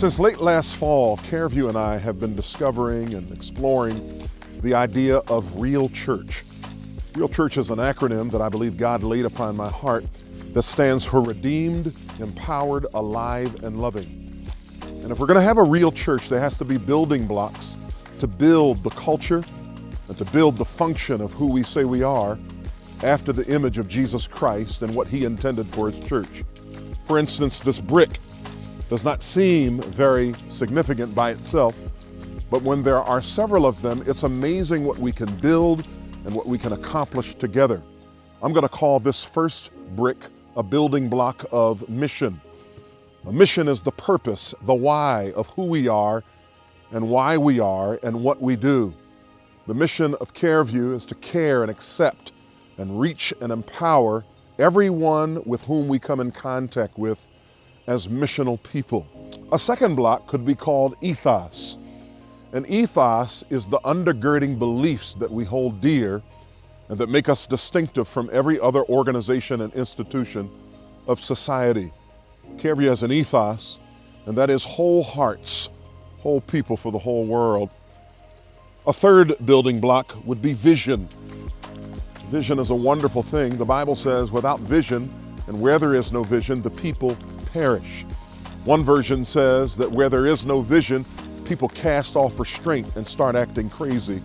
Since late last fall, Careview and I have been discovering and exploring the idea of REALChurch. REALChurch is an acronym that I believe God laid upon my heart that stands for Redeemed, Empowered, Alive, and Loving. And if we're going to have a real church, there has to be building blocks to build the culture and to build the function of who we say we are after the image of Jesus Christ and what He intended for His church. For instance, this brick does not seem very significant by itself, but when there are several of them, it's amazing what we can build and what we can accomplish together. I'm going to call this first brick a building block of mission. A mission is the purpose, the why of who we are and why we are and what we do. The mission of Careview is to care and accept and reach and empower everyone with whom we come in contact with as missional people. A second block could be called ETHOS. An ethos is the undergirding beliefs that we hold dear and that make us distinctive from every other organization and institution of society. Careview has an ethos, and that is whole hearts, whole people for the whole world. A third building block would be vision. Vision is a wonderful thing. The Bible says, without vision, and where there is no vision, the people perish. One version says that where there is no vision, people cast off restraint and start acting crazy.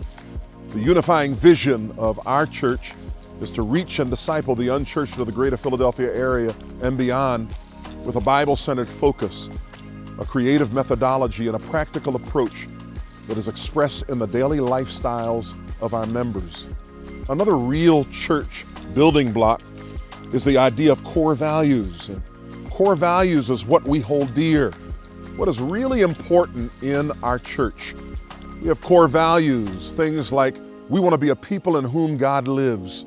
The unifying vision of our church is to reach and disciple the unchurched of the greater Philadelphia area and beyond with a Bible-centered focus, a creative methodology, and a practical approach that is expressed in the daily lifestyles of our members. Another real church building block is the idea of core values. And core values is what we hold dear, what is really important in our church. We have core values, things like we want to be a people in whom God lives.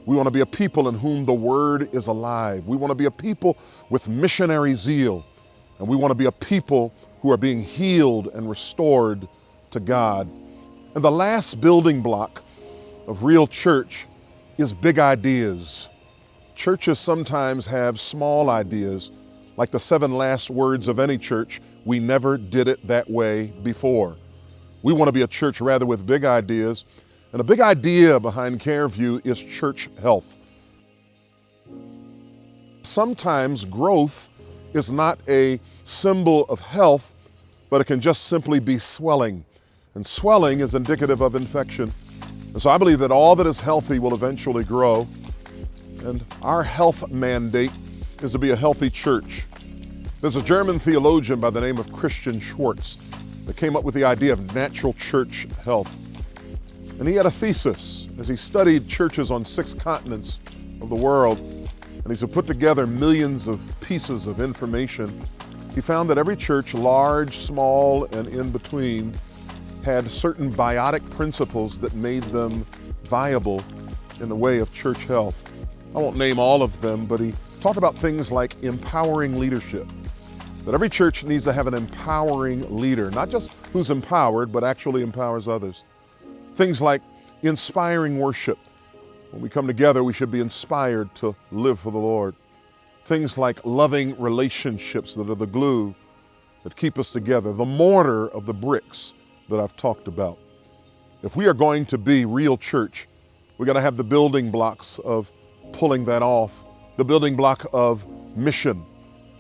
We want to be a people in whom the Word is alive. We want to be a people with missionary zeal. And we want to be a people who are being healed and restored to God. And the last building block of real church is big ideas. Churches sometimes have small ideas, like the 7 last words of any church: we never did it that way before. We want to be a church rather with big ideas, and a big idea behind Careview is church health. Sometimes growth is not a symbol of health, but it can just simply be swelling, and swelling is indicative of infection. And so I believe that all that is healthy will eventually grow. And our health mandate is to be a healthy church. There's a German theologian by the name of Christian Schwartz that came up with the idea of natural church health. And he had a thesis as he studied churches on 6 continents of the world. And as he put together millions of pieces of information, he found that every church, large, small, and in between, had certain biotic principles that made them viable in the way of church health. I won't name all of them, but he talked about things like empowering leadership. That every church needs to have an empowering leader, not just who's empowered, but actually empowers others. Things like inspiring worship. When we come together, we should be inspired to live for the Lord. Things like loving relationships that are the glue that keep us together, the mortar of the bricks that I've talked about. If we are going to be real church, we're going to have the building blocks of pulling that off, the building block of mission,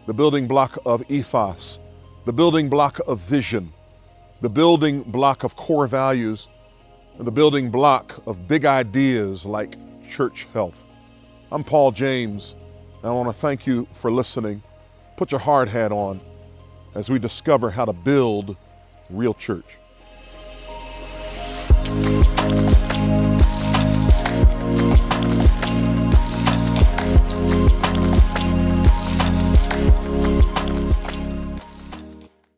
the building block of ethos, the building block of vision, the building block of core values, and the building block of big ideas like church health. I'm Paul James, and I want to thank you for listening. Put your hard hat on as we discover how to build real church.